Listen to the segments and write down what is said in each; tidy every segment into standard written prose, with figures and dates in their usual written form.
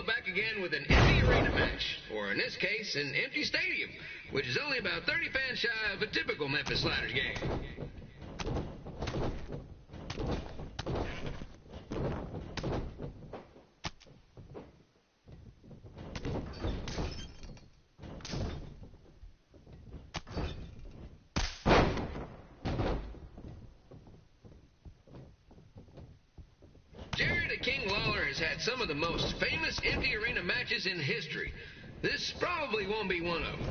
back again with an empty arena match, or in this case, an empty stadium, which is only about 30 fans shy of a typical Memphis Sliders game. King Lawler has had some of the most famous empty arena matches in history. This probably won't be one of them.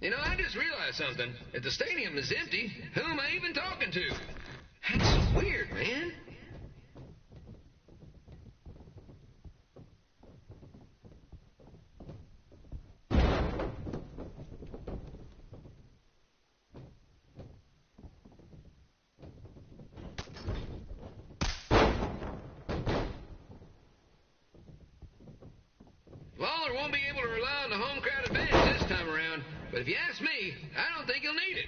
You know, I just realized something. If the stadium is empty, who am I even talking to? That's weird, man. Lawler won't be able to rely on the home crowd advantage this time around. But if you ask me, I don't think he'll need it.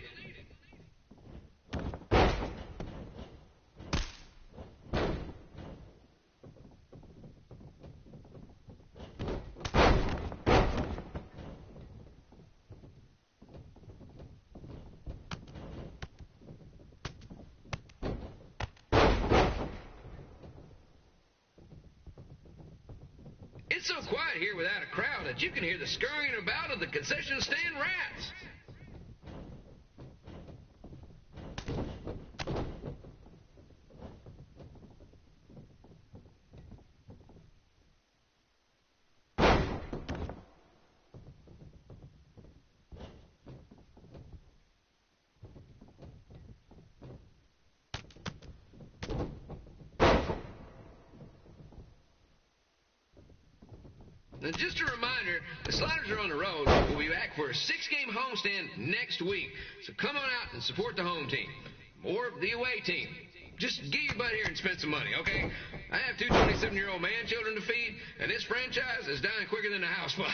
It's so quiet here without a crowd that you can hear the scurrying about of the concession stand rats. And just a reminder, the Sliders are on the road. We'll be back for a 6-game homestand next week. So come on out and support the home team. Or the away team. Just get your butt here and spend some money, okay? I have 2 27-year-old man-children to feed, and this franchise is dying quicker than a housefly.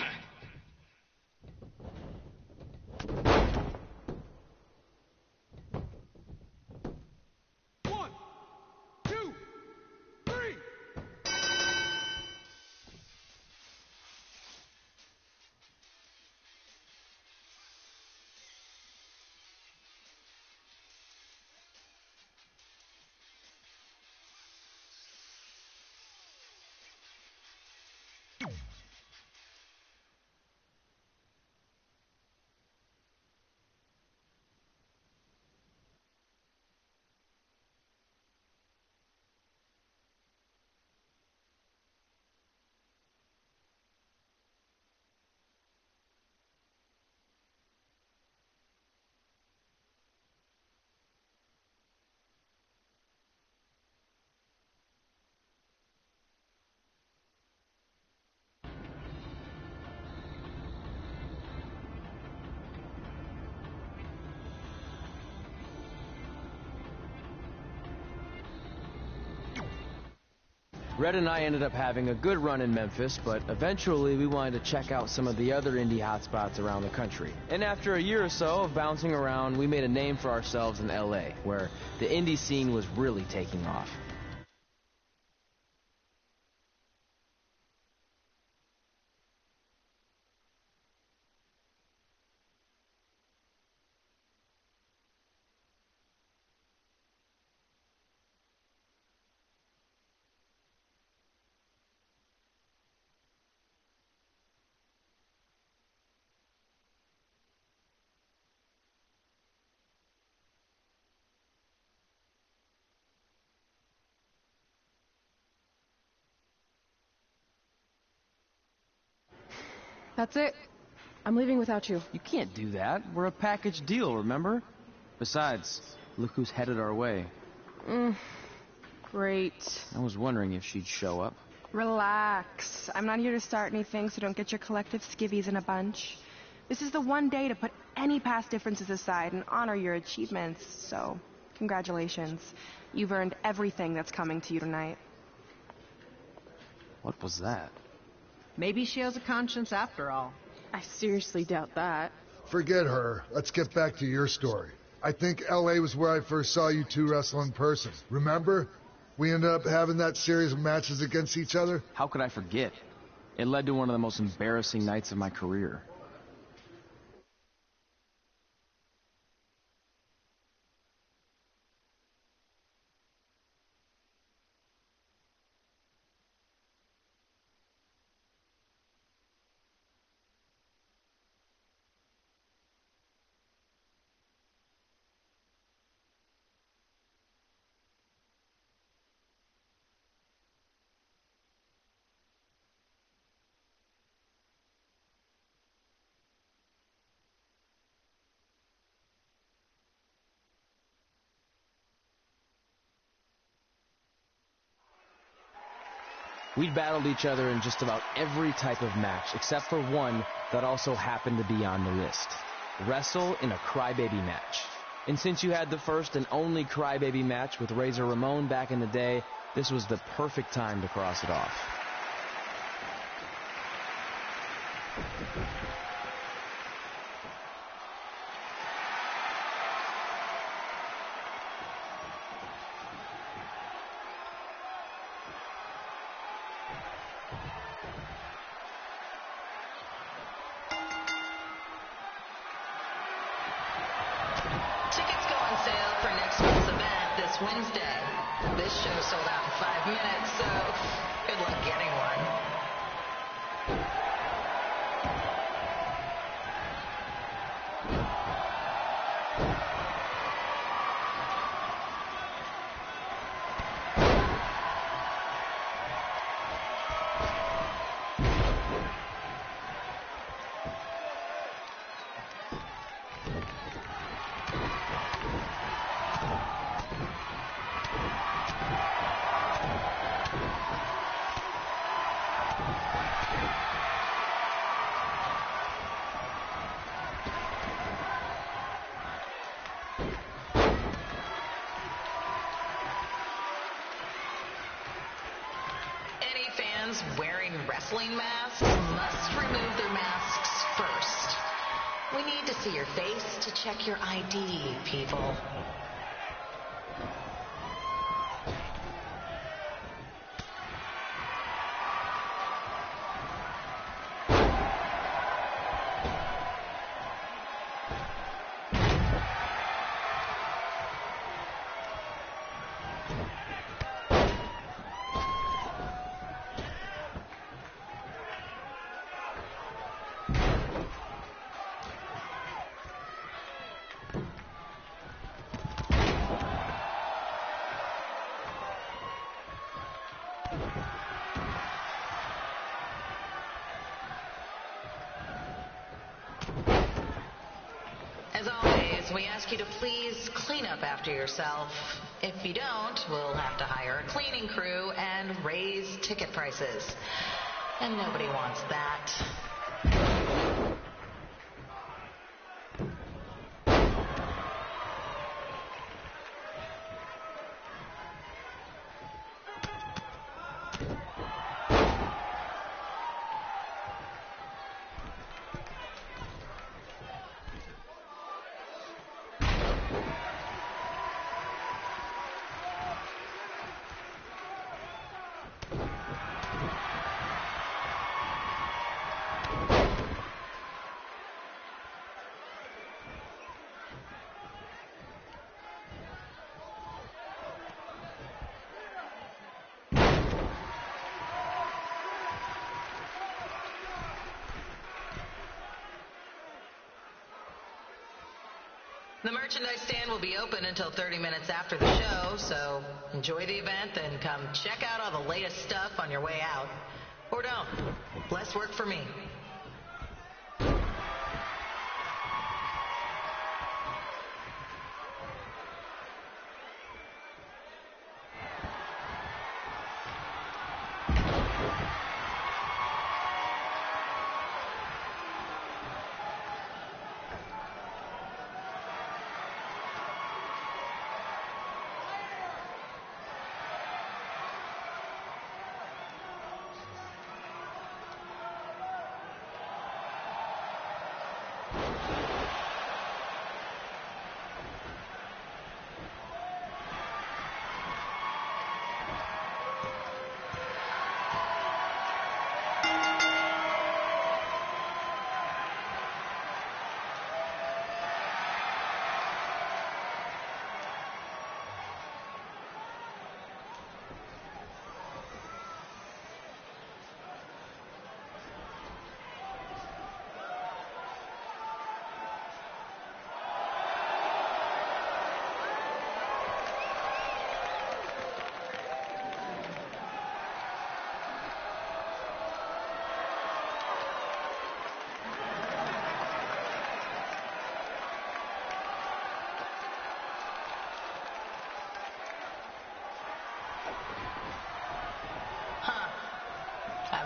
Red and I ended up having a good run in Memphis, but eventually we wanted to check out some of the other indie hotspots around the country. And after a year or so of bouncing around, we made a name for ourselves in LA, where the indie scene was really taking off. That's it. I'm leaving without you. You can't do that. We're a package deal, remember? Besides, look who's headed our way. Great. I was wondering if she'd show up. Relax. I'm not here to start anything, so don't get your collective skivvies in a bunch. This is the one day to put any past differences aside and honor your achievements, so Congratulations. You've earned everything that's coming to you tonight. What was that? Maybe she has a conscience after all. I seriously doubt that. Forget her. Let's get back to your story. I think L.A. was where I first saw you two wrestle in person. Remember? We ended up having that series of matches against each other. How could I forget? It led to one of the most embarrassing nights of my career. We'd battled each other in just about every type of match, except for one that also happened to be on the list. Wrestle in a crybaby match. And since you had the first and only crybaby match with Razor Ramon back in the day, this was the perfect time to cross it off. Tickets go on sale for next month's event this Wednesday. This show sold out in 5 minutes, so good luck getting one. Fans wearing wrestling masks must remove their masks first. We need to see your face to check your ID, people. As always, we ask you to please clean up after yourself. If you don't, we'll have to hire a cleaning crew and raise ticket prices. And nobody wants that. The merchandise stand will be open until 30 minutes after the show, so enjoy the event and come check out all the latest stuff on your way out. Or don't. Less work for me.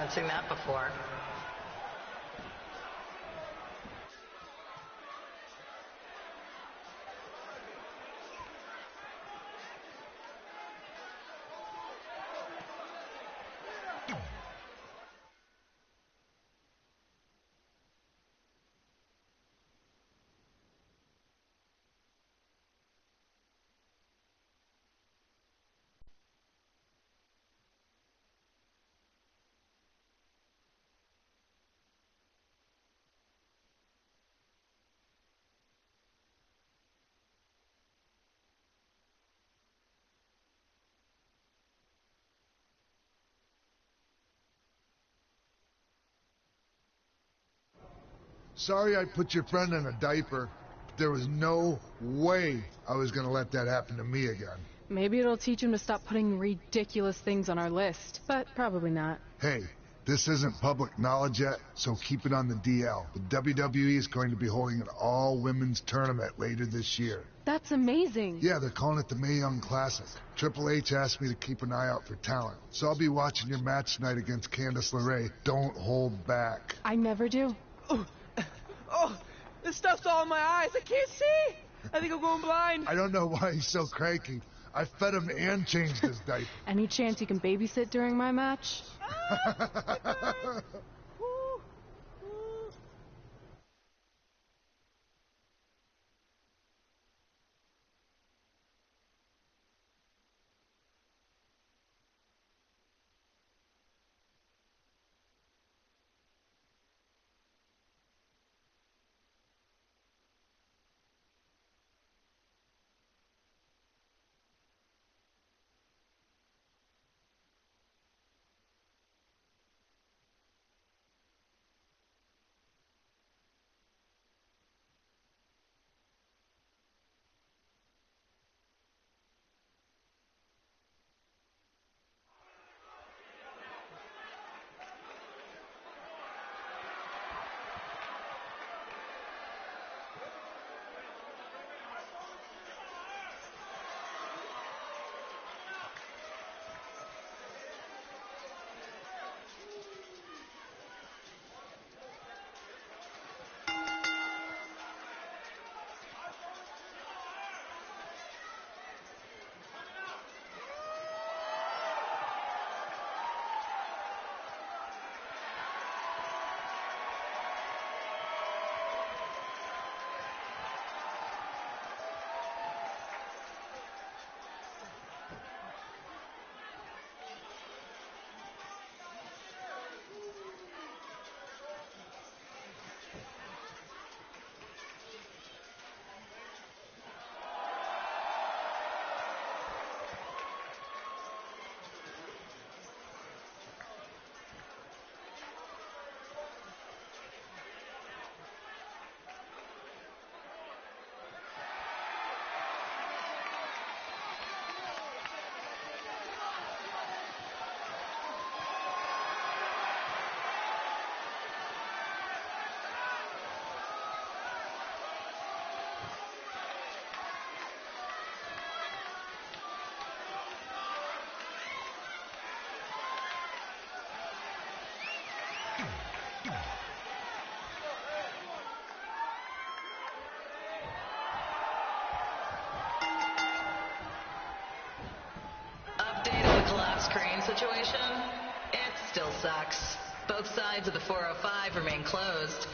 haven't seen that before. Sorry I put your friend in a diaper. But there was no way I was going to let that happen to me again. Maybe it'll teach him to stop putting ridiculous things on our list, but probably not. Hey, this isn't public knowledge yet, so keep it on the DL. But WWE is going to be holding an all-women's tournament later this year. That's amazing. Yeah, they're calling it the Mae Young Classic. Triple H asked me to keep an eye out for talent, so I'll be watching your match tonight against Candice LeRae. Don't hold back. I never do. Oh, this stuff's all in my eyes. I can't see. I think I'm going blind. I don't know why he's so cranky. I fed him and changed his diaper. Any chance you can babysit during my match? Situation? It still sucks. Both sides of the 405 remain closed.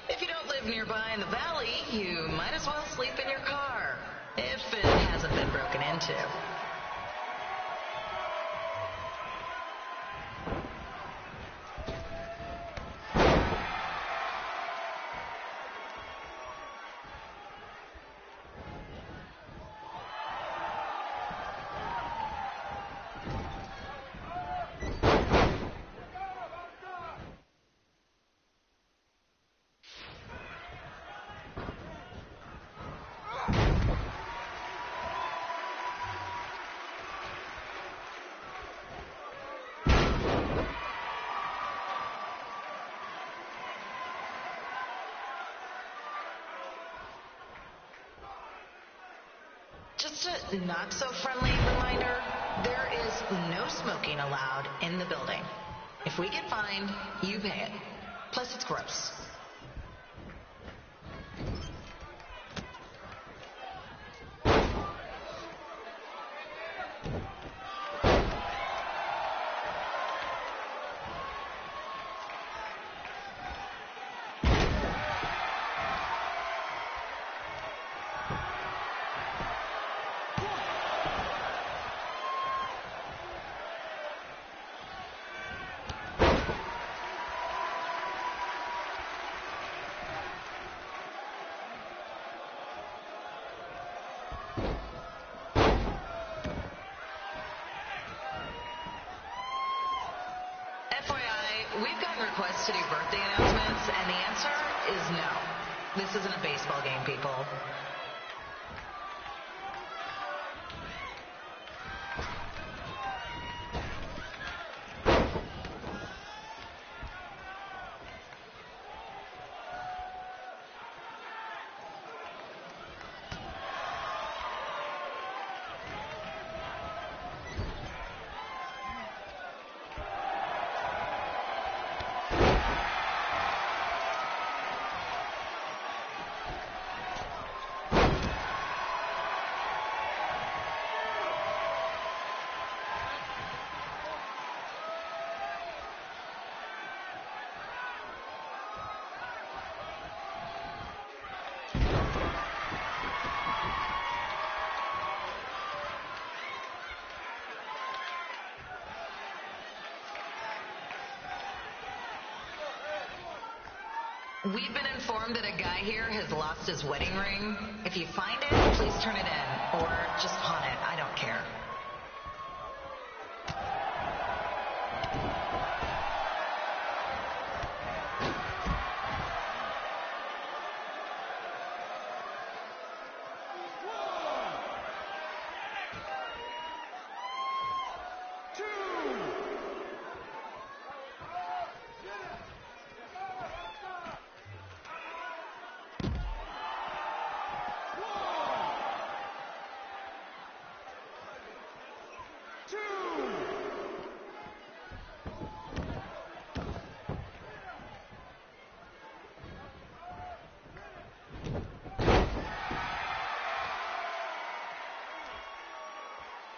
If you don't live nearby in the valley, you might as well sleep in your car, if it hasn't been broken into. Just a not-so-friendly reminder, there is no smoking allowed in the building. If we get fined, you pay it. Plus, it's gross. We've gotten requests to do birthday announcements, and the answer is no. This isn't a baseball game, people. We've been informed that a guy here has lost his wedding ring. If you find it, please turn it in. Or just pawn it. I don't care.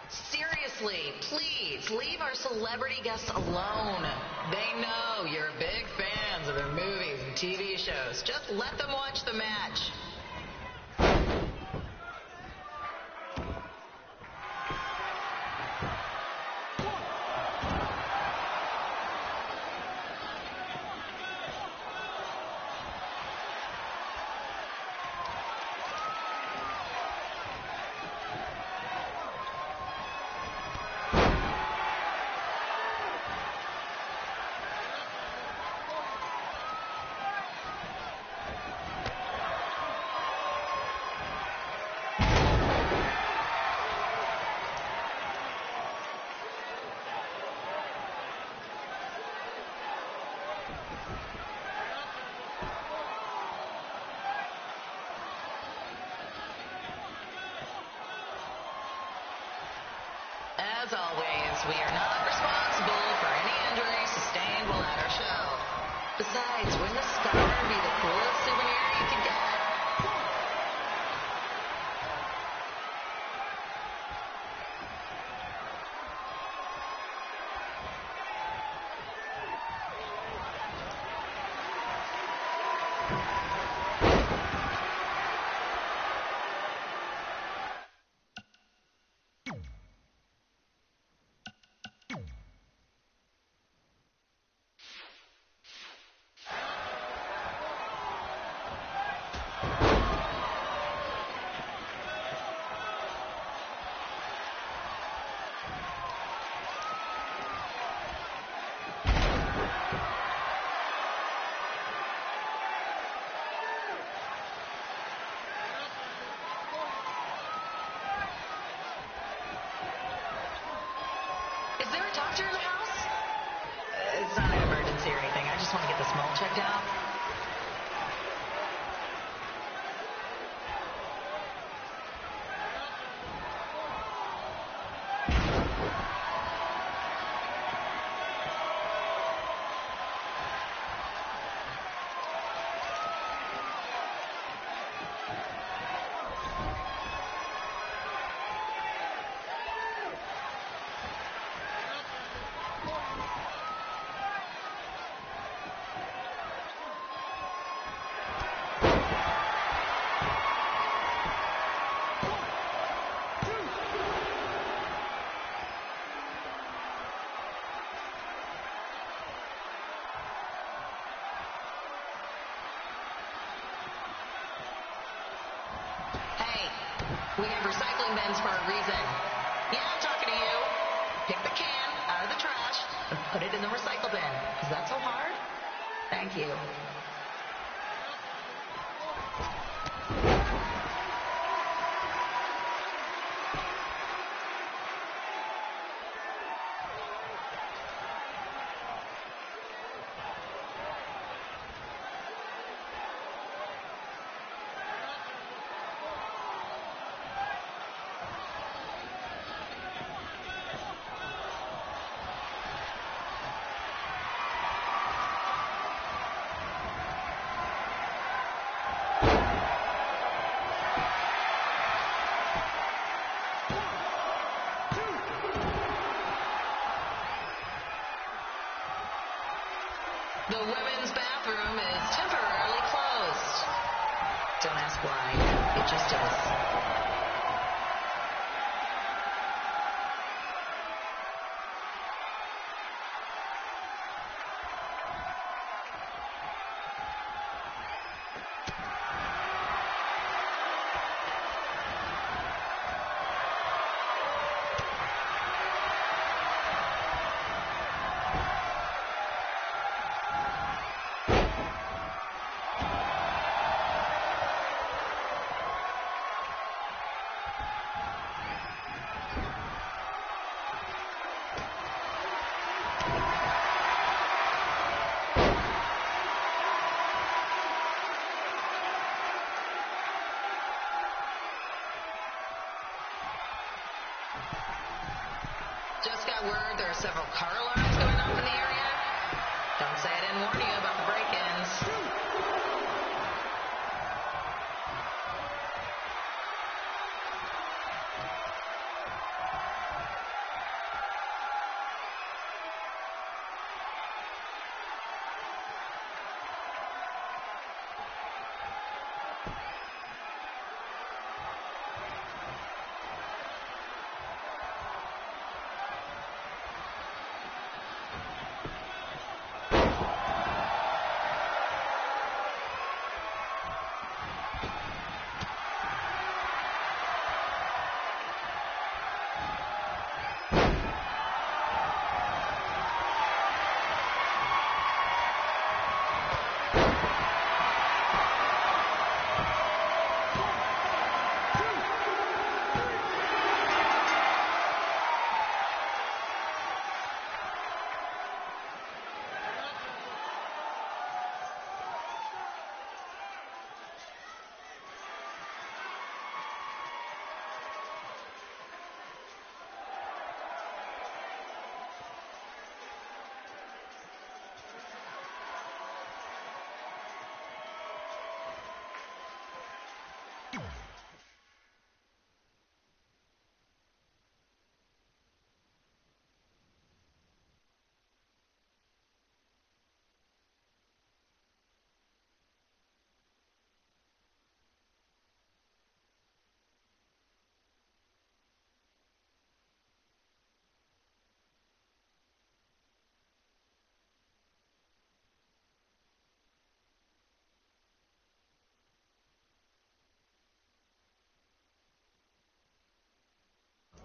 Seriously, please, leave our celebrity guests alone. They know you're big fans of their movies and TV shows. Just let them watch the match. As always, we are not responsible for any injuries sustained while at our show. Besides, wouldn't the scar be the coolest souvenir you could get? Is there a doctor in the house? It's not an emergency or anything. I just want to get this mole checked out. We have recycling bins for a reason. Yeah, I'm talking to you. Pick the can out of the trash and put it in the recycle bin. Is that so hard? Thank you. The women's bathroom is temporarily closed. Don't ask why. It just is. Just got word there are several car alarms going off in the area. Don't say I didn't warn you about the break-ins.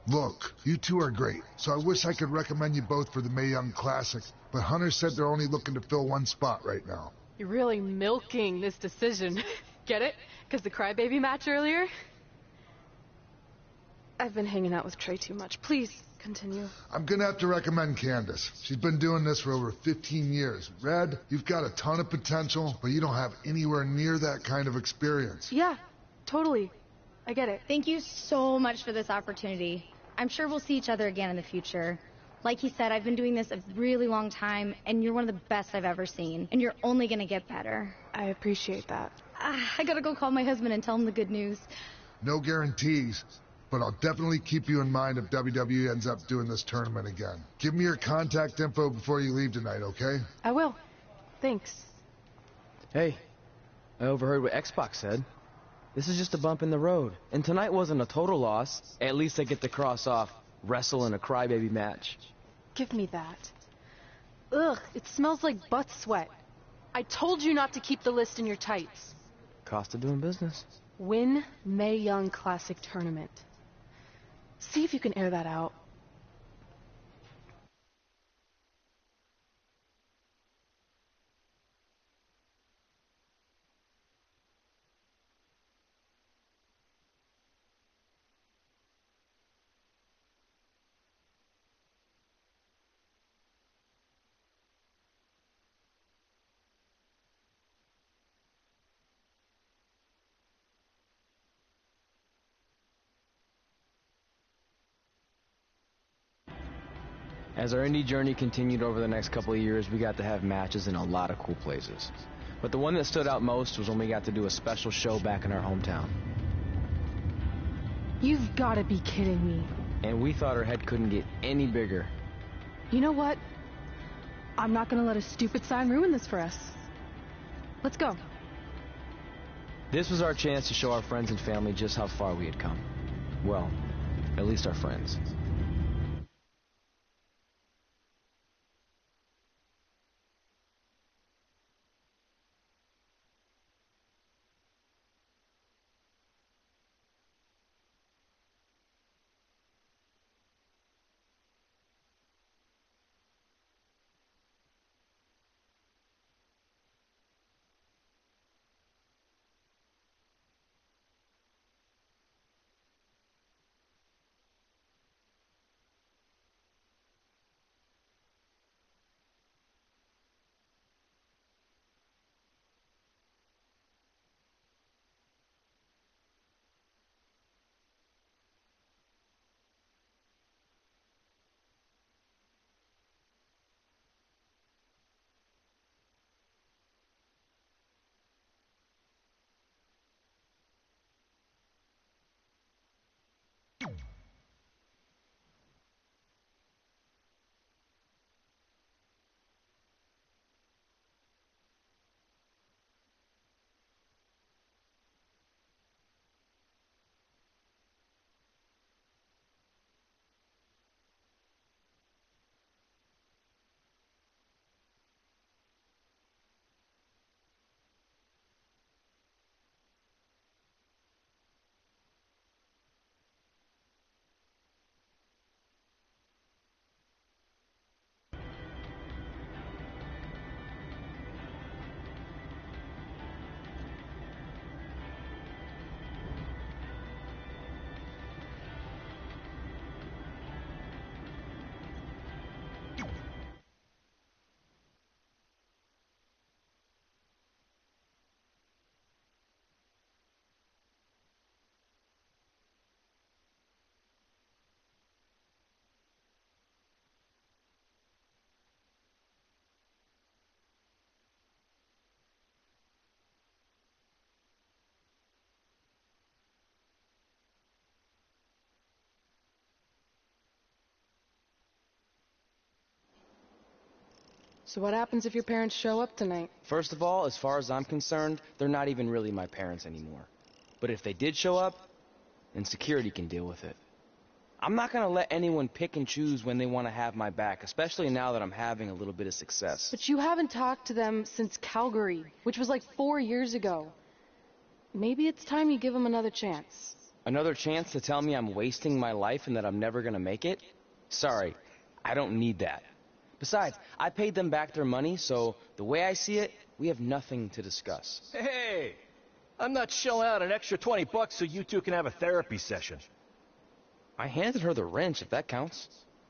Look, you two are great, so I wish I could recommend you both for the Mae Young Classic, but Hunter said they're only looking to fill one spot right now. You're really milking this decision. Get it? Because the crybaby match earlier? I've been hanging out with Trey too much. Please, continue. I'm gonna have to recommend Candace. She's been doing this for over 15 years. Red, you've got a ton of potential, but you don't have anywhere near that kind of experience. Yeah, totally. I get it. Thank you so much for this opportunity. I'm sure we'll see each other again in the future. Like he said, I've been doing this a really long time, and you're one of the best I've ever seen. And you're only gonna get better. I appreciate that. I gotta go call my husband and tell him the good news. No guarantees, but I'll definitely keep you in mind if WWE ends up doing this tournament again. Give me your contact info before you leave tonight, okay? I will. Thanks. Hey, I overheard what X-Pac said. This is just a bump in the road. And tonight wasn't a total loss. At least I get to cross off wrestle in a crybaby match. Give me that. Ugh, it smells like butt sweat. I told you not to keep the list in your tights. Cost of doing business. Win Mae Young Classic Tournament. See if you can air that out. As our indie journey continued over the next couple of years, we got to have matches in a lot of cool places. But the one that stood out most was when we got to do a special show back in our hometown. You've got to be kidding me. And we thought our head couldn't get any bigger. You know what? I'm not going to let a stupid sign ruin this for us. Let's go. This was our chance to show our friends and family just how far we had come. Well, at least our friends. So what happens if your parents show up tonight? First of all, as far as I'm concerned, they're not even really my parents anymore. But if they did show up, then security can deal with it. I'm not gonna let anyone pick and choose when they want to have my back, especially now that I'm having a little bit of success. But you haven't talked to them since Calgary, which was like 4 years ago. Maybe it's time you give them another chance. Another chance to tell me I'm wasting my life and that I'm never gonna make it? Sorry, I don't need that. Besides, I paid them back their money, so the way I see it, we have nothing to discuss. Hey, I'm not shelling out an extra $20 so you two can have a therapy session. I handed her the wrench, if that counts.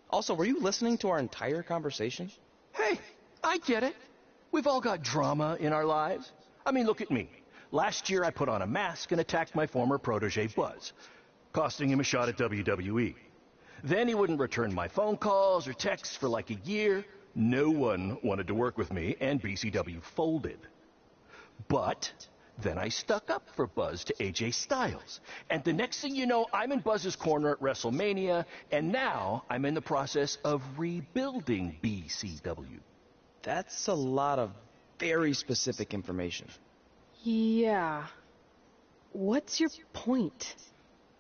Also, were you listening to our entire conversation? Hey, I get it. We've all got drama in our lives. I mean, look at me. Last year, I put on a mask and attacked my former protege, Buzz, costing him a shot at WWE. Then he wouldn't return my phone calls or texts for like a year. No one wanted to work with me, and BCW folded. But then I stuck up for Buzz to AJ Styles. And the next thing you know, I'm in Buzz's corner at WrestleMania, and now I'm in the process of rebuilding BCW. That's a lot of very specific information. Yeah. What's your point?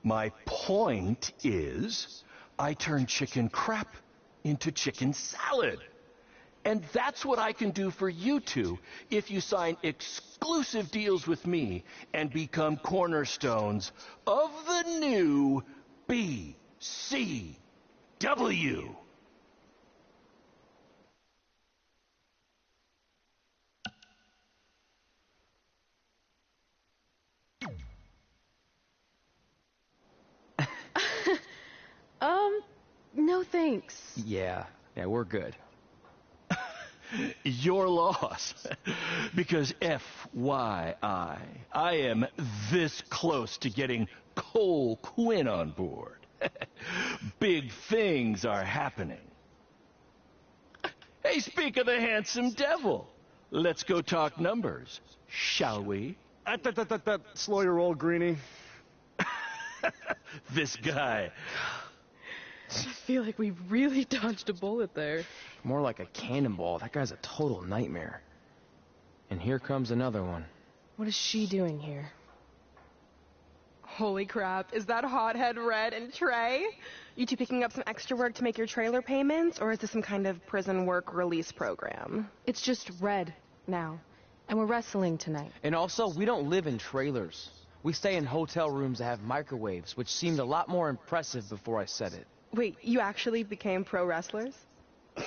My point is, I turned chicken crap into chicken salad. And that's what I can do for you two if you sign exclusive deals with me and become cornerstones of the new BCW. No thanks. Yeah, we're good. Your loss. Because FYI, I am this close to getting Cole Quinn on board. Big things are happening. Hey, speak of the handsome devil. Let's go talk numbers, shall we? Slow your roll, Greenie. This guy. I feel like we really dodged a bullet there. More like a cannonball. That guy's a total nightmare. And here comes another one. What is she doing here? Holy crap, is that hothead Red and Trey? You two picking up some extra work to make your trailer payments, or is this some kind of prison work release program? It's just Red now. And we're wrestling tonight. And also, we don't live in trailers. We stay in hotel rooms that have microwaves, which seemed a lot more impressive before I said it. Wait, you actually became pro wrestlers? And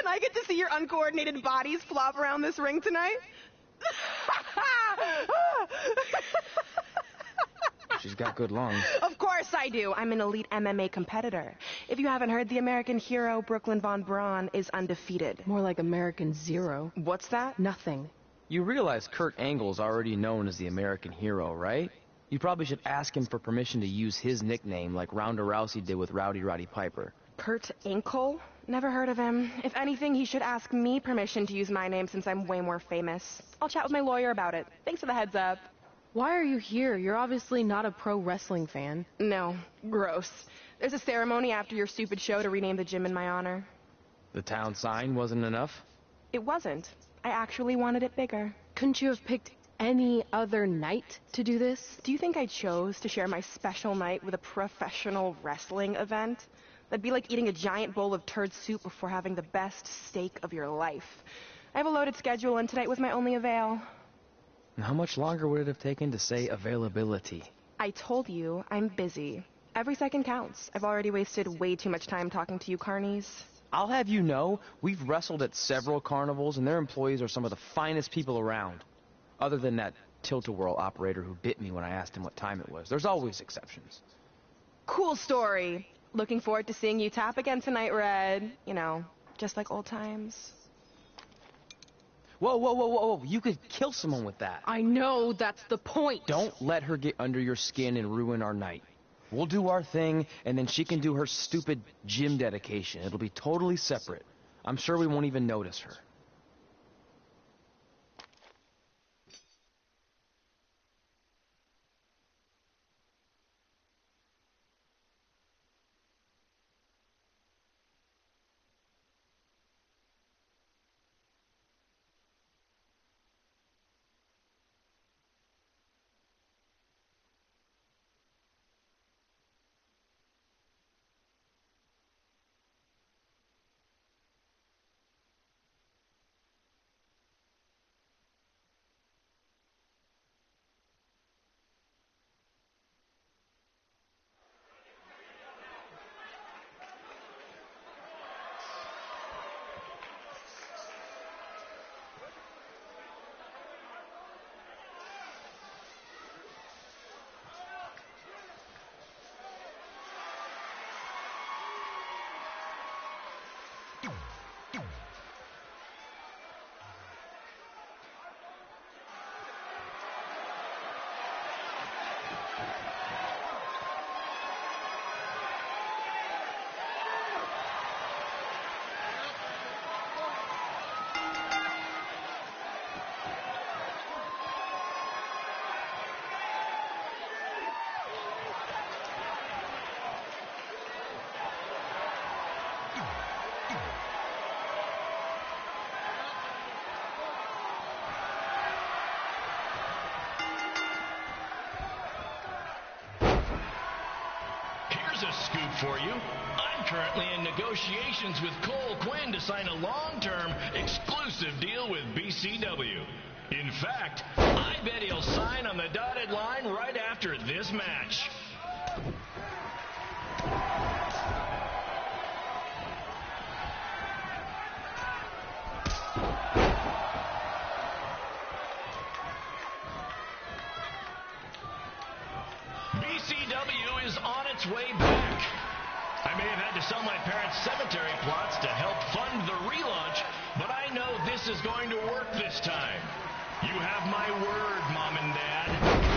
I get to see your uncoordinated bodies flop around this ring tonight? She's got good lungs. Of course I do. I'm an elite MMA competitor. If you haven't heard, the American hero, Brooklyn Von Braun, is undefeated. More like American Zero. What's that? Nothing. You realize Kurt Angle's already known as the American hero, right? You probably should ask him for permission to use his nickname like Ronda Rousey did with Rowdy Roddy Piper. Kurt Angle? Never heard of him. If anything, he should ask me permission to use my name since I'm way more famous. I'll chat with my lawyer about it. Thanks for the heads up. Why are you here? You're obviously not a pro wrestling fan. No. Gross. There's a ceremony after your stupid show to rename the gym in my honor. The town sign wasn't enough? It wasn't. I actually wanted it bigger. Couldn't you have picked any other night to do this? Do you think I chose to share my special night with a professional wrestling event? That'd be like eating a giant bowl of turd soup before having the best steak of your life. I have a loaded schedule, and tonight was my only avail. And how much longer would it have taken to say availability? I told you, I'm busy. Every second counts. I've already wasted way too much time talking to you carnies. I'll have you know, we've wrestled at several carnivals, and their employees are some of the finest people around. Other than that tilt-a-whirl operator who bit me when I asked him what time it was. There's always exceptions. Cool story. Looking forward to seeing you tap again tonight, Red. You know, just like old times. Whoa. You could kill someone with that. I know, that's the point. Don't let her get under your skin and ruin our night. We'll do our thing, and then she can do her stupid gym dedication. It'll be totally separate. I'm sure we won't even notice her. A scoop for you. I'm currently in negotiations with Cole Quinn to sign a long-term, exclusive deal with BCW. In fact, I bet he'll sign on the dotted line right after this match. BCW is on its way back. I may have had to sell my parents' cemetery plots to help fund the relaunch, but I know this is going to work this time. You have my word, Mom and Dad.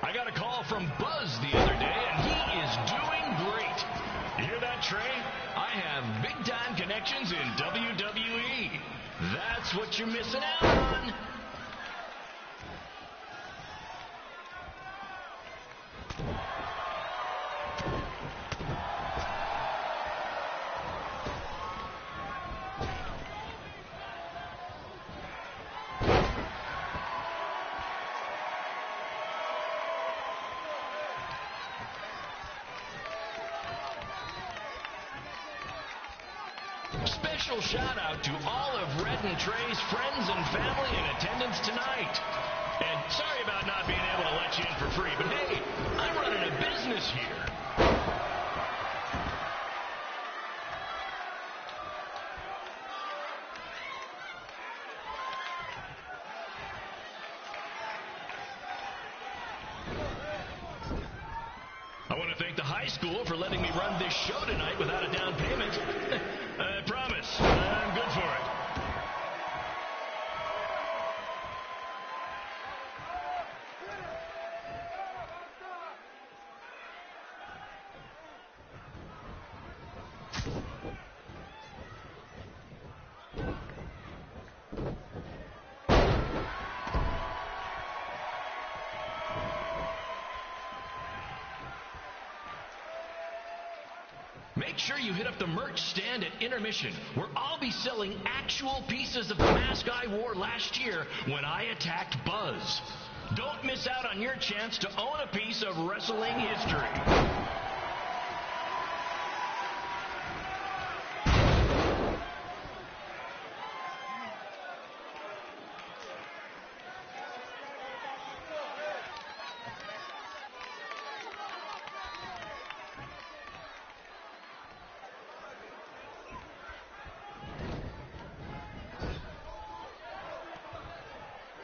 I got a call from Buzz the other day, and he is doing great. You hear that, Trey? I have big-time connections in WWE. That's what you're missing out on. Special shout out to all of Red and Trey's friends and family in attendance tonight. And sorry about not being able to let you in for free, but hey, I'm running a business here. I want to thank the high school for letting me run this show tonight without a down payment. I promise, I'm good for it. Make sure you hit up the merch stand at intermission, where I'll be selling actual pieces of the mask I wore last year when I attacked Buzz. Don't miss out on your chance to own a piece of wrestling history.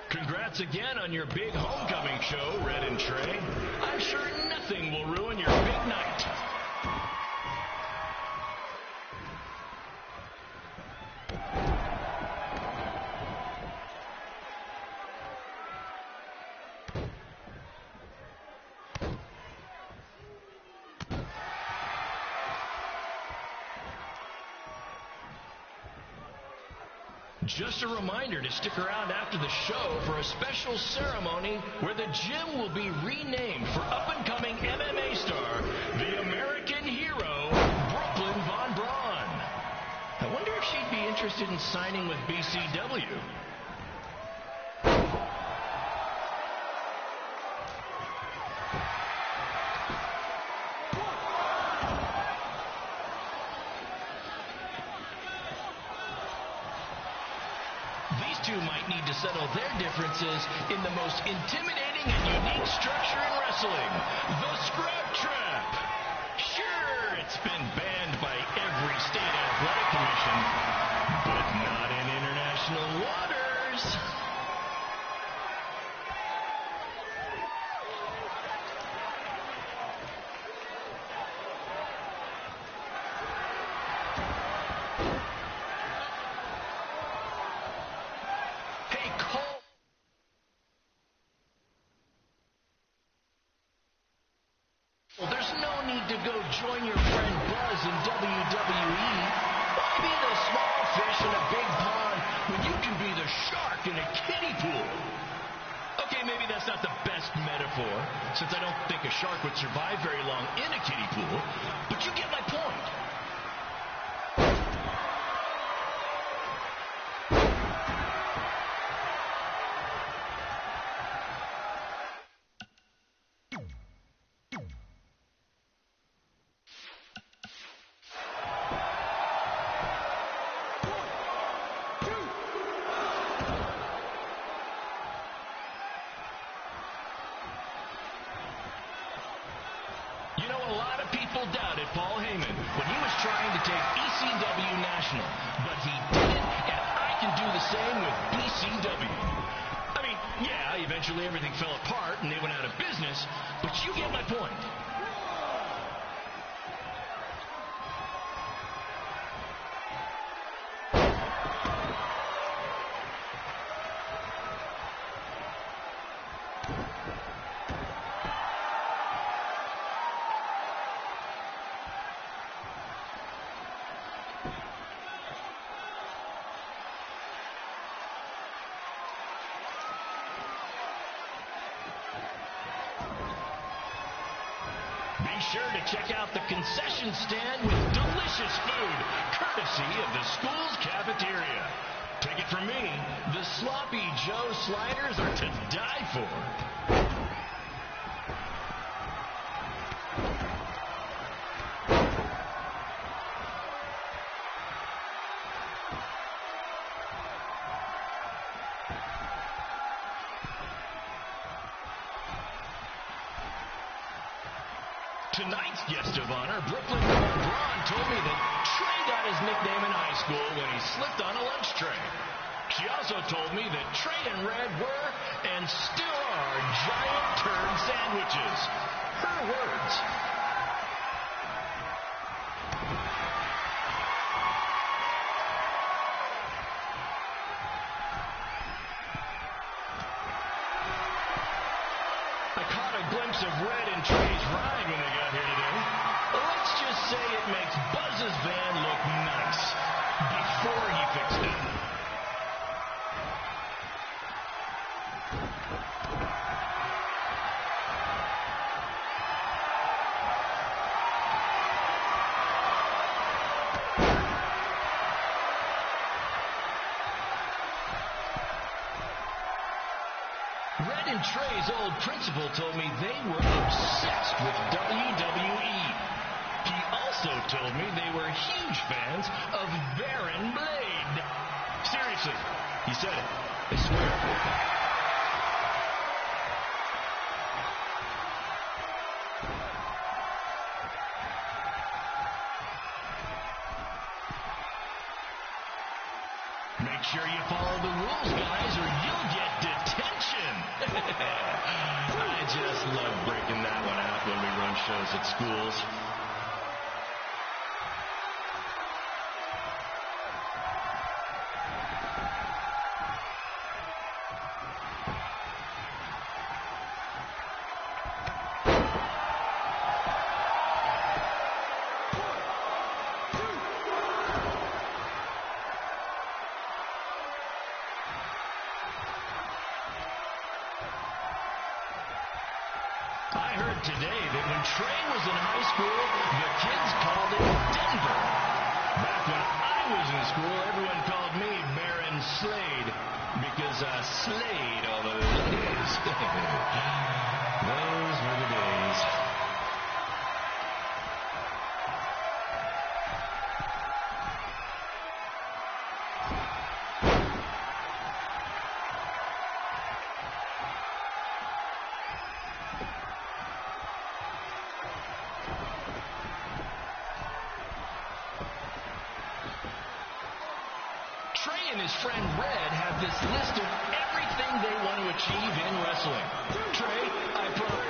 Congrats again on your big homecoming show, Red and Trey. I'm sure nothing will ruin your big night. Just a reminder to stick around after the show for a special ceremony where the gym will be renamed for up-and-coming MMA star, the American hero, Brooklyn Von Braun. I wonder if she'd be interested in signing with BCW. These two might need to settle their differences in the most intimidating and unique structure in wrestling, the Scrub Trap. Sure, it's been banned by every state athletic commission, but not in international waters. There's no need to go join your friend Buzz in WWE. Why be the small fish in a big pond when you can be the shark in a kiddie pool? Okay, maybe that's not the best since I don't think a shark would survive very long in a kiddie pool, but you get my point. You know, a lot of people doubted Paul Heyman when he was trying to take ECW national, but he did it, and I can do the same with BCW. I mean, yeah, eventually everything fell apart and they went out of business, but you get my point. Be sure to check out the concession stand with delicious food, courtesy of the school's cafeteria. Take it from me, the Sloppy Joe sliders are to die for. Tonight's guest of honor, Brooklyn Braun, told me that Trey got his nickname in high school when he slipped on a lunch tray. She also told me that Trey and Red were, and still are, giant turd sandwiches. Her words. I caught a glimpse of Red and Trey's ride when they got here today. Let's just say it makes Buzz's van look nice before he fixed it. Red and Trey's old principal told me they were obsessed with WWE. He also told me they were huge fans of Baron Blade. Seriously, he said it. I swear. Make sure you follow the rules, guys, or you'll get detention. I just love breaking that one out when we run shows at schools. I heard today that when Trey was in high school, the kids called it Denver. Back when I was in school, everyone called me Baron Slade because I slayed all the ladies. Those were the days. Trey and his friend Red have this list of everything they want to achieve in wrestling. Trey, I promise.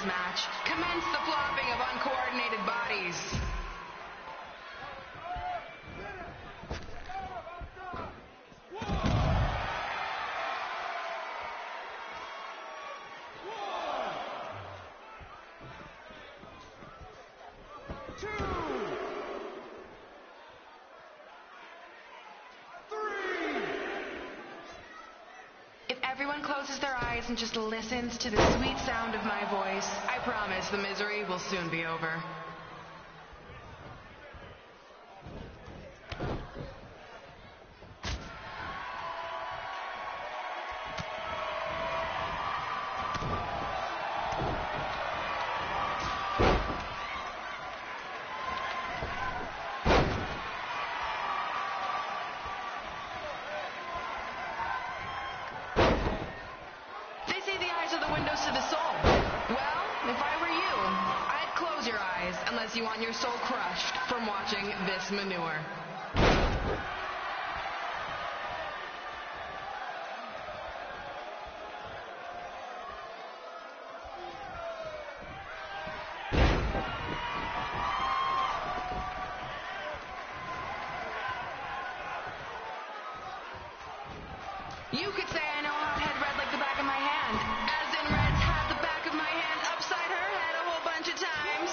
match. Commence the flopping of uncoordinated bodies. If everyone closes their eyes and just listens to the sweet sound of my voice, I promise the misery will soon be over. To the soul. Well, if I were you, I'd close your eyes unless you want your soul crushed from watching this manure. You could say I know Hothead Red like the back of my hand, as in Red's had the back of my hand upside her head a whole bunch of times.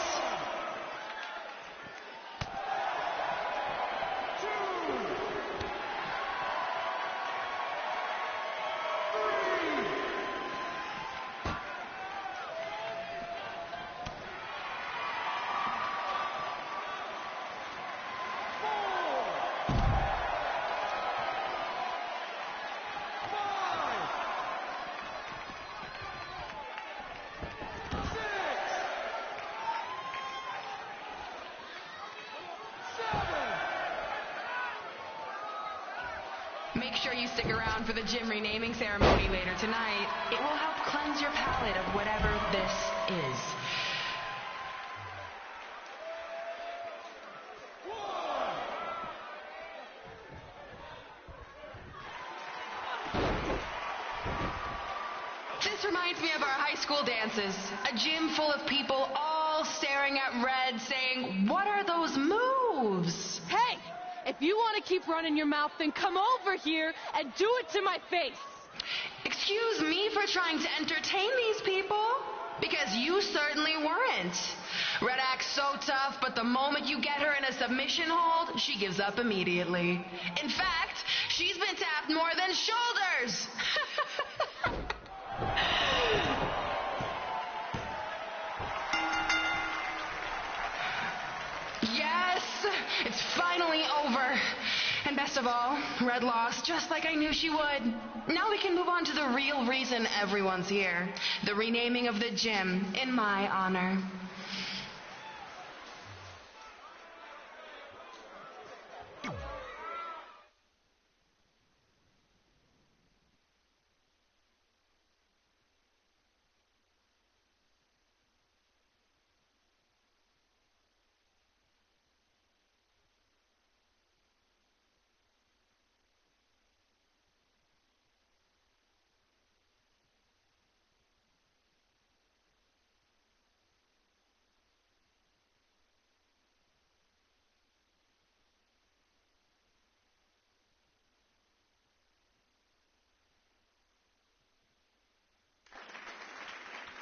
Make sure you stick around for the gym renaming ceremony later tonight. It will help cleanse your palate of whatever this is. This reminds me of our high school dances. A gym full of people all staring at Red saying, "What are those moves?" Hey! If you want to keep running your mouth, then come over here and do it to my face. Excuse me for trying to entertain these people? Because you certainly weren't. Red acts so tough, but the moment you get her in a submission hold, she gives up immediately. In fact, she's been tapped more than shoulders. Yes, it's finally over. And best of all, Red lost just like I knew she would. Now we can move on to the real reason everyone's here. The renaming of the gym in my honor.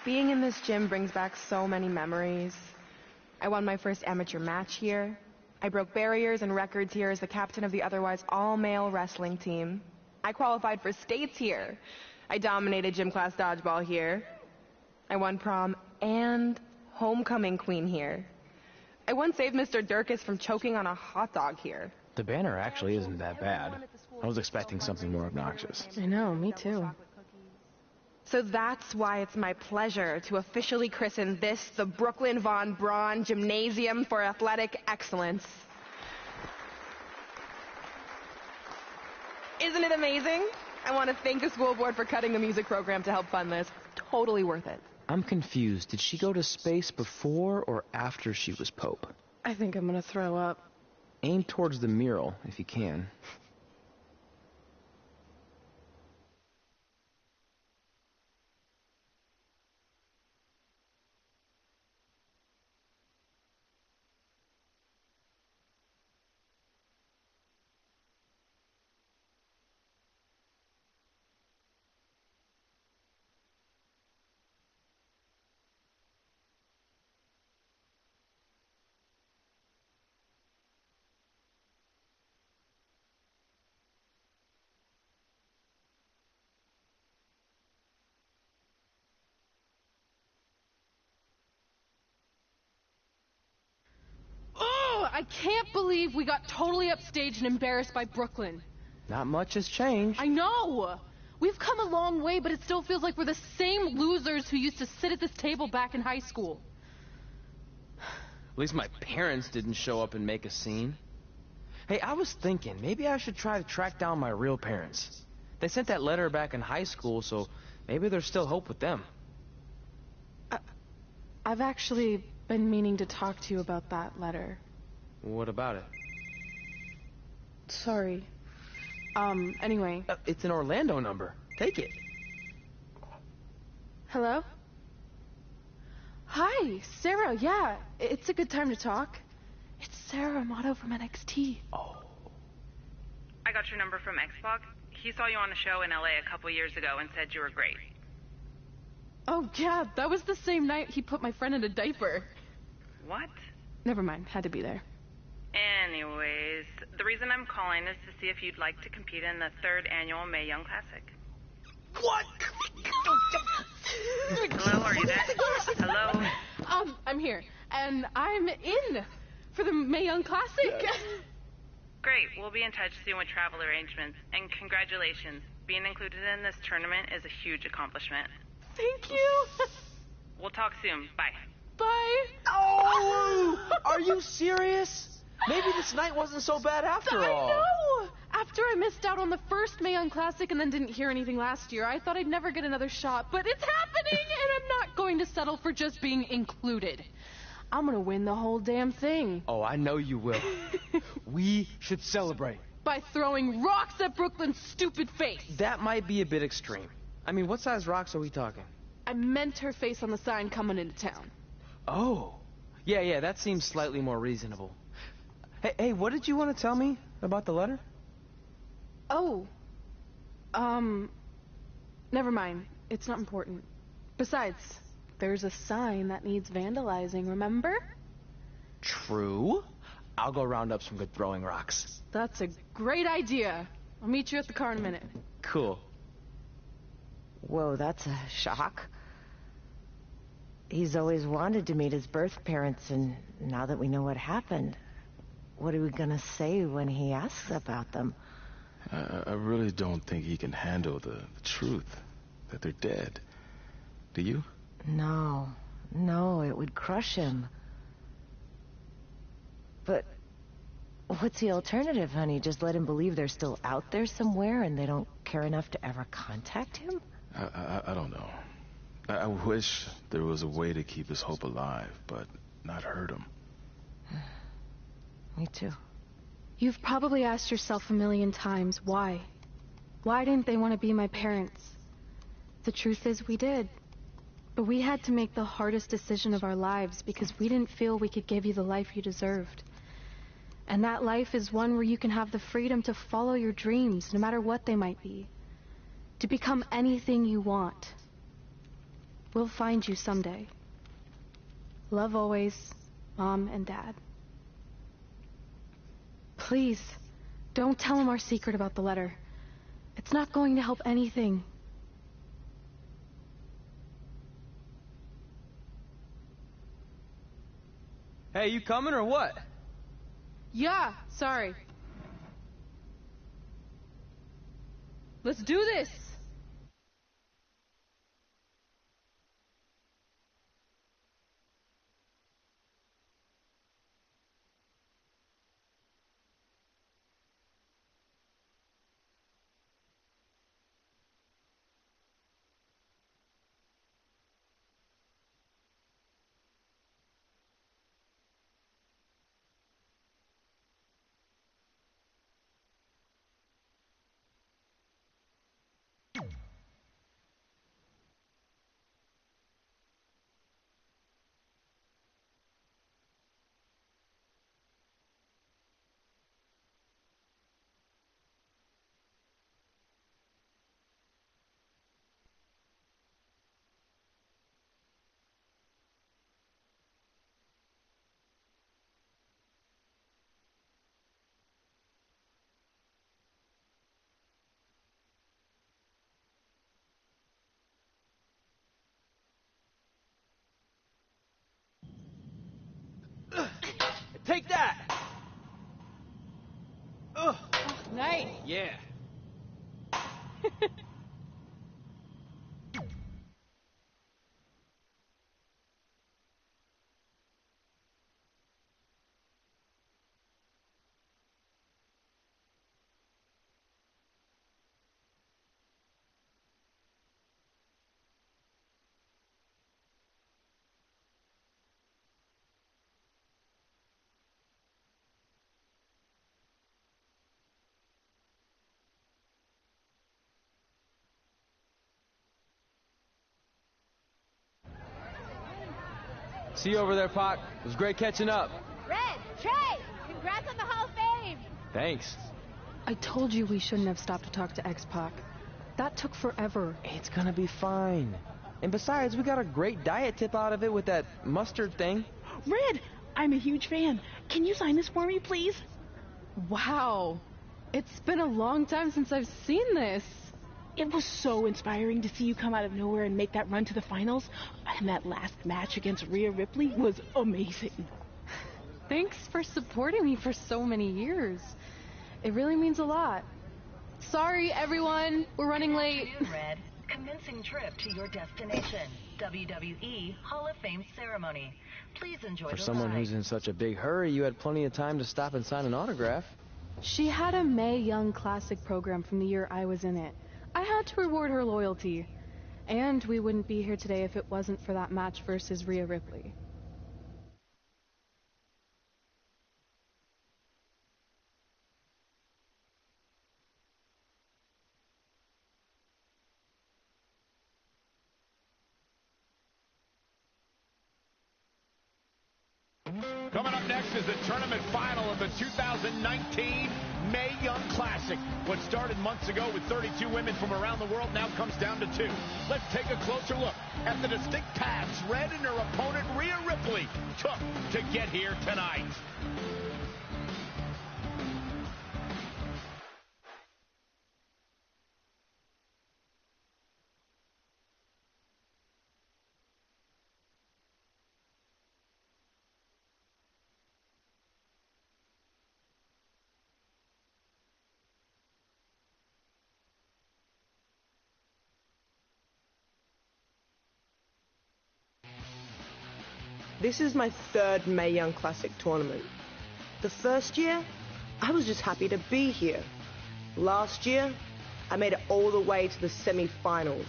Being in this gym brings back so many memories. I won my first amateur match here. I broke barriers and records here as the captain of the otherwise all-male wrestling team. I qualified for states here. I dominated gym class dodgeball here. I won prom and homecoming queen here. I once saved Mr. Durkis from choking on a hot dog here. The banner actually isn't that bad. I was expecting something more obnoxious. I know, me too. So that's why it's my pleasure to officially christen this the Brooklyn Von Braun Gymnasium for Athletic Excellence. Isn't it amazing? I want to thank the school board for cutting the music program to help fund this. Totally worth it. I'm confused. Did she go to space before or after she was Pope? I think I'm gonna throw up. Aim towards the mural, if you can. I can't believe we got totally upstaged and embarrassed by Brooklyn. Not much has changed. I know! We've come a long way, but it still feels like we're the same losers who used to sit at this table back in high school. At least my parents didn't show up and make a scene. Hey, I was thinking, maybe I should try to track down my real parents. They sent that letter back in high school, so maybe there's still hope with them. I've actually been meaning to talk to you about that letter. What about it? Sorry. Anyway. It's an Orlando number. Take it. Hello? Hi, Sarah. Yeah, it's a good time to talk. It's Sarah Amato from NXT. Oh. I got your number from Xbox. He saw you on a show in LA a couple years ago and said you were great. Oh, yeah, that was the same night he put my friend in a diaper. What? Never mind, had to be there. Anyways, the reason I'm calling is to see if you'd like to compete in the 3rd annual Mae Young Classic. What? Hello, are you there? Hello? I'm here, and I'm in for the Mae Young Classic. Great, we'll be in touch soon with travel arrangements, and congratulations. Being included in this tournament is a huge accomplishment. Thank you. We'll talk soon. Bye. Bye. Oh! Are you serious? Maybe this night wasn't so bad after all. I know! After I missed out on the first Mae Young Classic and then didn't hear anything last year, I thought I'd never get another shot, but it's happening, and I'm not going to settle for just being included. I'm gonna win the whole damn thing. Oh, I know you will. We should celebrate. By throwing rocks at Brooklyn's stupid face. That might be a bit extreme. I mean, what size rocks are we talking? I meant her face on the sign coming into town. Oh. Yeah, that seems slightly more reasonable. Hey, what did you want to tell me about the letter? Oh. Never mind. It's not important. Besides, there's a sign that needs vandalizing, remember? True. I'll go round up some good throwing rocks. That's a great idea. I'll meet you at the car in a minute. Cool. Whoa, that's a shock. He's always wanted to meet his birth parents, and now that we know what happened, what are we gonna say when he asks about them? I really don't think he can handle the truth, that they're dead. Do you? No, it would crush him. But what's the alternative, honey? Just let him believe they're still out there somewhere and they don't care enough to ever contact him? I don't know. I wish there was a way to keep his hope alive, but not hurt him. Me too. You've probably asked yourself a million times, why? Why didn't they want to be my parents? The truth is, we did. But we had to make the hardest decision of our lives because we didn't feel we could give you the life you deserved. And that life is one where you can have the freedom to follow your dreams, no matter what they might be. To become anything you want. We'll find you someday. Love always, Mom and Dad. Please, don't tell him our secret about the letter. It's not going to help anything. Hey, you coming or what? Yeah, sorry. Let's do this! Hey! Yeah. See you over there, Pac. It was great catching up. Red, Trey, congrats on the Hall of Fame. Thanks. I told you we shouldn't have stopped to talk to X-Pac. That took forever. It's gonna be fine. And besides, we got a great diet tip out of it with that mustard thing. Red, I'm a huge fan. Can you sign this for me, please? Wow. It's been a long time since I've seen this. It was so inspiring to see you come out of nowhere and make that run to the finals. And that last match against Rhea Ripley was amazing. Thanks for supporting me for so many years. It really means a lot. Sorry, everyone. We're running late. Red. Commencing trip to your destination. WWE Hall of Fame ceremony. Please enjoy For the someone ride. who's in such a big hurry, you had plenty of time to stop and sign an autograph. She had a Mae Young Classic program from the year I was in it. I had to reward her loyalty. And we wouldn't be here today if it wasn't for that match versus Rhea Ripley. Coming up next is the tournament final of the 2019 Mae Young Classic. What started months ago with 32 women from around the world now comes down to 2. Let's take a closer look at the distinct paths Red and her opponent Rhea Ripley took to get here tonight. This is my third Mae Young Classic tournament. The first year, I was just happy to be here. Last year, I made it all the way to the semi-finals.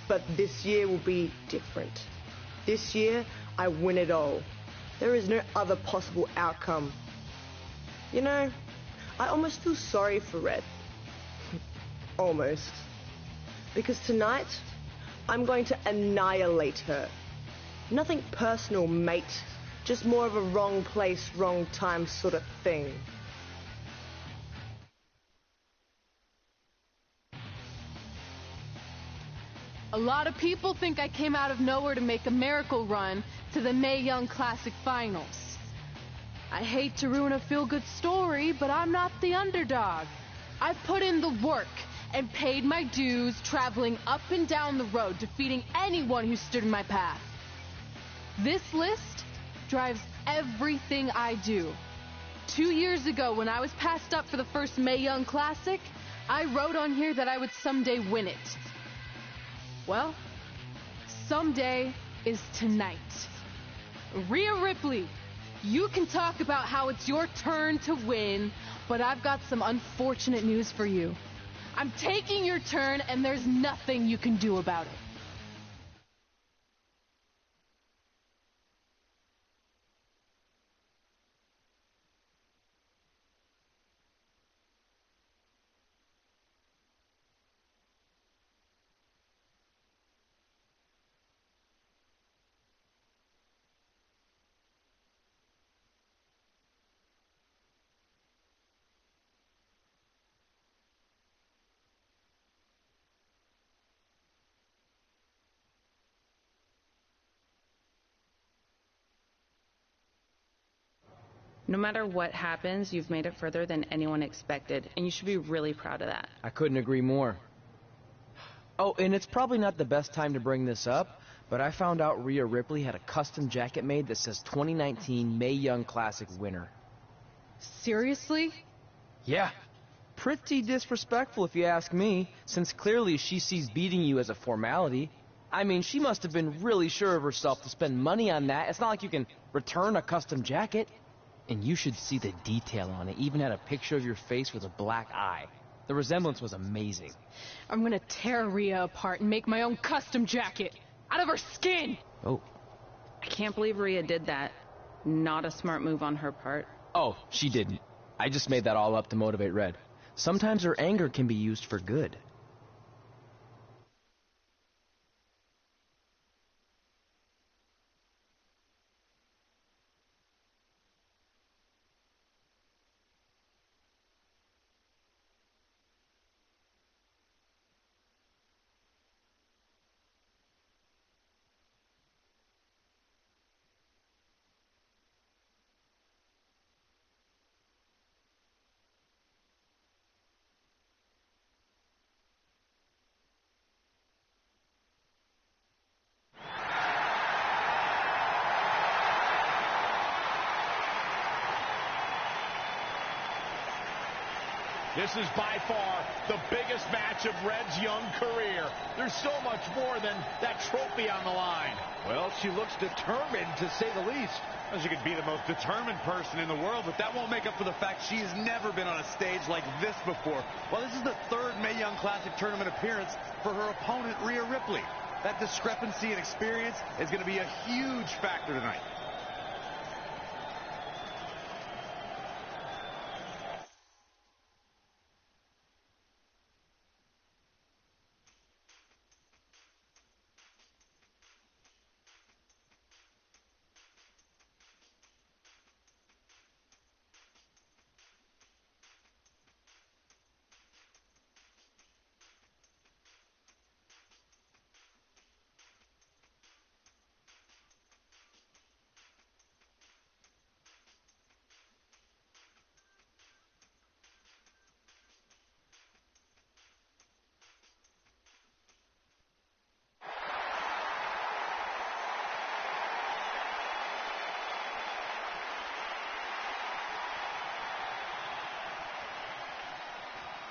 But this year will be different. This year, I win it all. There is no other possible outcome. You know, I almost feel sorry for Red. Almost. Because tonight, I'm going to annihilate her. Nothing personal, mate. Just more of a wrong place, wrong time sort of thing. A lot of people think I came out of nowhere to make a miracle run to the Mae Young Classic finals. I hate to ruin a feel-good story, but I'm not the underdog. I put in the work and paid my dues traveling up and down the road, defeating anyone who stood in my path. This list drives everything I do. 2 years ago, when I was passed up for the first Mae Young Classic, I wrote on here that I would someday win it. Well, someday is tonight. Rhea Ripley, you can talk about how it's your turn to win, but I've got some unfortunate news for you. I'm taking your turn, and there's nothing you can do about it. No matter what happens, you've made it further than anyone expected, and you should be really proud of that. I couldn't agree more. Oh, and it's probably not the best time to bring this up, but I found out Rhea Ripley had a custom jacket made that says 2019 Mae Young Classic winner. Seriously? Yeah. pretty disrespectful if you ask me, since clearly she sees beating you as a formality. I mean, she must have been really sure of herself to spend money on that. It's not like you can return a custom jacket. And you should see the detail on it. Even had a picture of your face with a black eye. The resemblance was amazing. I'm gonna tear Rhea apart and make my own custom jacket out of her skin. Oh. I can't believe Rhea did that. Not a smart move on her part. Oh, she didn't. I just made that all up to motivate Red. Sometimes her anger can be used for good. This is by far the biggest match of Red's young career. There's so much more than that trophy on the line. Well, she looks determined, to say the least. Well, she could be the most determined person in the world, but that won't make up for the fact she has never been on a stage like this before. Well, this is the third Mae Young Classic tournament appearance for her opponent, Rhea Ripley. That discrepancy in experience is going to be a huge factor tonight.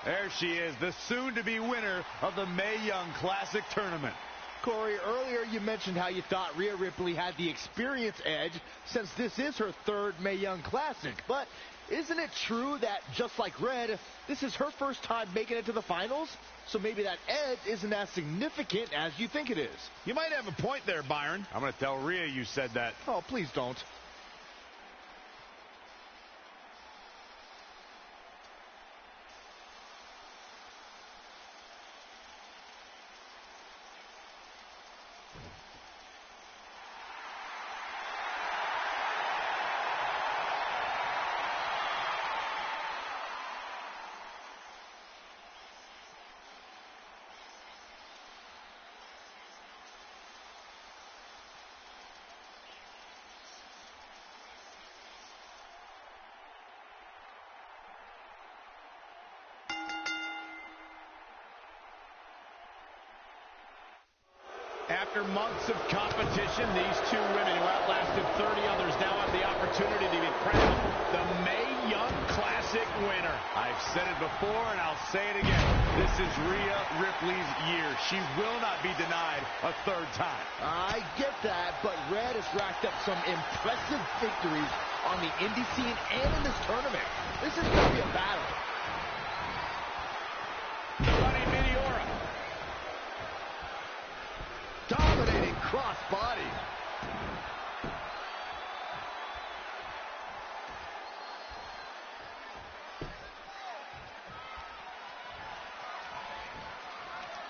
There she is, the soon-to-be winner of the Mae Young Classic tournament. Corey, earlier you mentioned how you thought Rhea Ripley had the experience edge since this is her third Mae Young Classic. But isn't it true that, just like Red, this is her first time making it to the finals? So maybe that edge isn't as significant as you think it is. You might have a point there, Byron. I'm going to tell Rhea you said that. Oh, please don't. After months of competition, these two women who outlasted 30 others now have the opportunity to be crowned the Mae Young Classic winner. I've said it before and I'll say it again. This is Rhea Ripley's year. She will not be denied a third time. I get that, but Red has racked up some impressive victories on the indie scene and in this tournament. This is going to be a battle. Running Meteora. Dominating cross-body.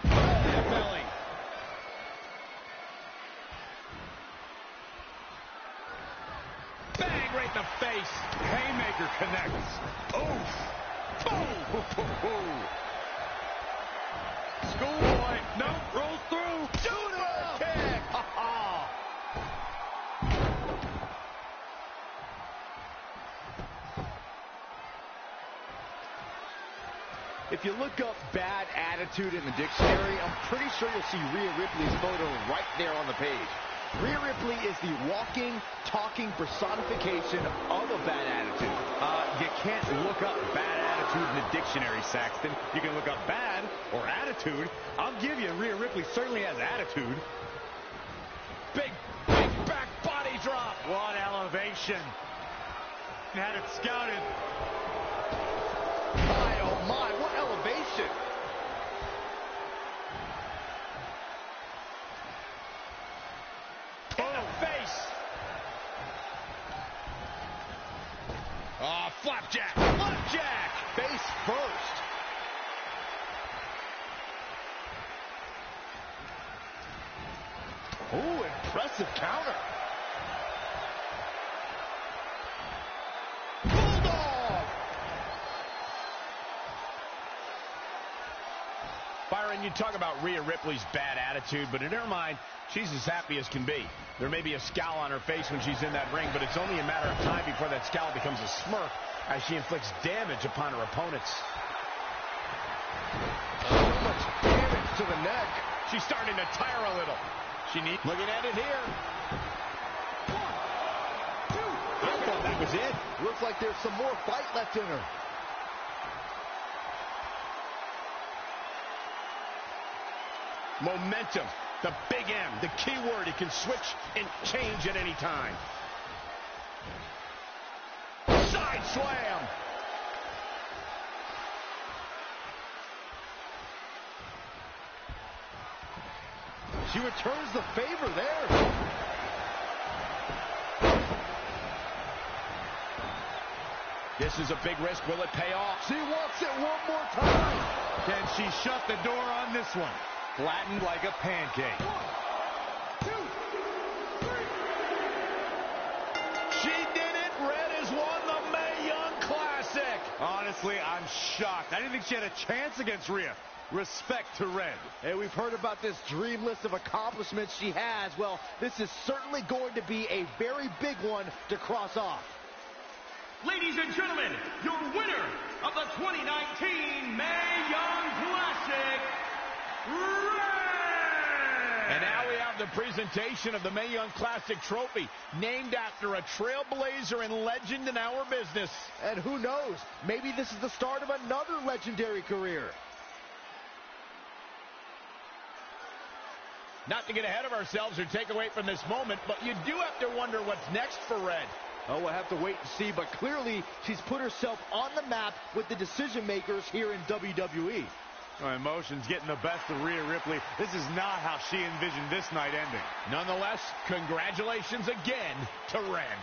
Belly. Bang right in the face. Haymaker connects. Oof. Boom. Schoolboy. Nope. Rolls through. Judo kick. If you look up bad attitude in the dictionary, I'm pretty sure you'll see Rhea Ripley's photo right there on the page. Rhea Ripley is the walking, talking personification of a bad attitude. You can't look up bad attitude in the dictionary, Saxton. You can look up bad or attitude. I'll give you, Rhea Ripley certainly has attitude. Big back body drop. What elevation. Had it scouted. My, oh my, what elevation. In the face. Oh, flapjack. Flapjack. Face first. Ooh, impressive counter. Bulldog. Byron, you talk about Rhea Ripley's bad attitude, but in her mind, she's as happy as can be. There may be a scowl on her face when she's in that ring, but it's only a matter of time before that scowl becomes a smirk as she inflicts damage upon her opponents. So much damage to the neck. She's starting to tire a little. She needs... Looking at it here. 1, 2, 3. I thought that was it. Looks like there's some more fight left in her. Momentum. The big M. The key word. It can switch and change at any time. Side slam. She returns the favor there. This is a big risk. Will it pay off? She wants it one more time. Can she shut the door on this one? Flattened like a pancake. 1, 2, 3. She did it. Red has won the Mae Young Classic. Honestly, I'm shocked. I didn't think she had a chance against Rhea. Respect to Red. Hey, we've heard about this dream list of accomplishments she has. Well, this is certainly going to be a very big one to cross off. Ladies and gentlemen, your winner of the 2019 Mae Young Classic, Red! And now we have the presentation of the Mae Young Classic trophy, named after a trailblazer and legend in our business. And who knows, maybe this is the start of another legendary career. Not to get ahead of ourselves or take away from this moment, but you do have to wonder what's next for Red. Oh, we'll have to wait and see, but clearly she's put herself on the map with the decision makers here in WWE. Well, emotions getting the best of Rhea Ripley. This is not how she envisioned this night ending. Nonetheless, congratulations again to Red.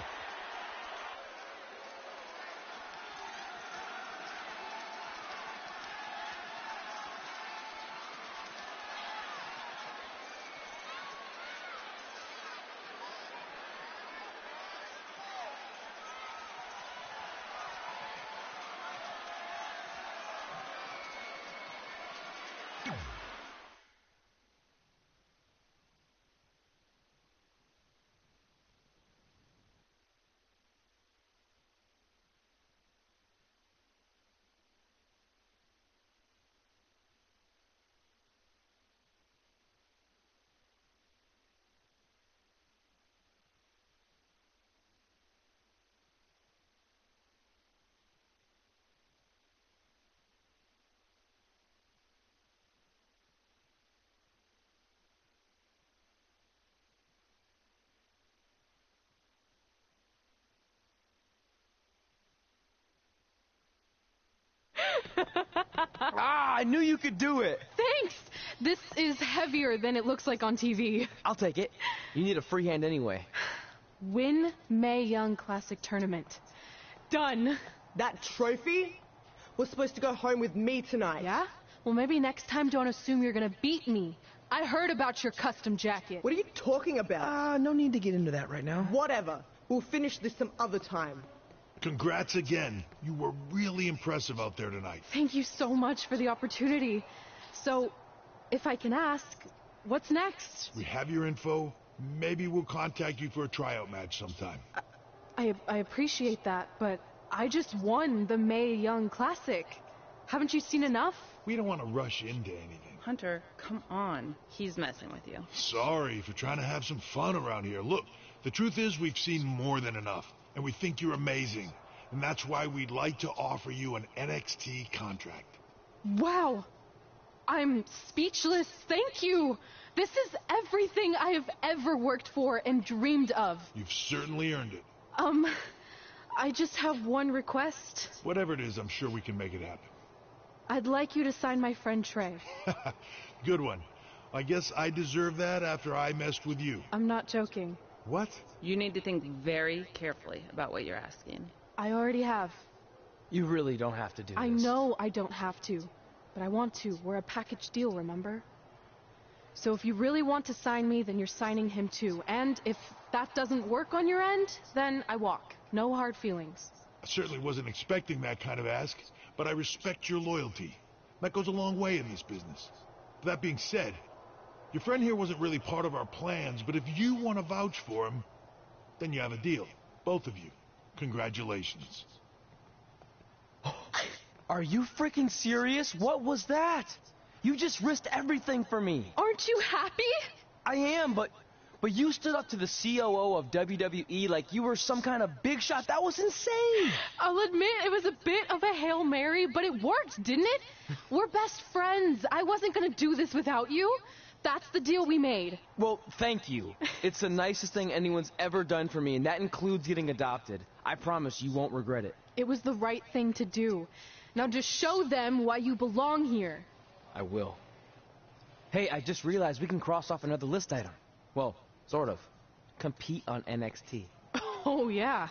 I knew you could do it. Thanks! This is heavier than it looks like on TV. I'll take it. You need a free hand anyway. Win Mae Young Classic Tournament. Done. That trophy was supposed to go home with me tonight. Yeah? Well, maybe next time don't assume you're gonna beat me. I heard about your custom jacket. What are you talking about? No need to get into that right now. Whatever. We'll finish this some other time. Congrats again. You were really impressive out there tonight. Thank you so much for the opportunity. So, if I can ask, what's next? We have your info. Maybe we'll contact you for a tryout match sometime. I appreciate that, but I just won the Mae Young Classic. Haven't you seen enough? We don't want to rush into anything. Hunter, come on. He's messing with you. Sorry for trying to have some fun around here. Look, the truth is we've seen more than enough, and we think you're amazing. And that's why we'd like to offer you an NXT contract. Wow. I'm speechless. Thank you. This is everything I have ever worked for and dreamed of. You've certainly earned it. I just have one request. Whatever it is, I'm sure we can make it happen. I'd like you to sign my friend Trey. Good one. I guess I deserve that after I messed with you. I'm not joking. What? You need to think very carefully about what you're asking. I already have. You really don't have to do this. I know I don't have to, but I want to. We're a package deal, remember? So if you really want to sign me, then you're signing him too. And if that doesn't work on your end, then I walk. No hard feelings. I certainly wasn't expecting that kind of ask, but I respect your loyalty. That goes a long way in this business. That being said, your friend here wasn't really part of our plans, but if you want to vouch for him, then you have a deal. Both of you. Congratulations. Are you freaking serious? What was that? You just risked everything for me. Aren't you happy? I am, but you stood up to the COO of WWE like you were some kind of big shot. That was insane. I'll admit it was a bit of a Hail Mary, but it worked, didn't it? We're best friends. I wasn't gonna do this without you. That's the deal we made. Well, thank you. It's the nicest thing anyone's ever done for me, and that includes getting adopted. I promise you won't regret it. It was the right thing to do. Now just show them why you belong here. I will. Hey, I just realized we can cross off another list item. Well, sort of. Compete on NXT. Oh, yeah.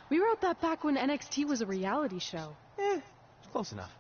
We wrote that back when NXT was a reality show. Close enough.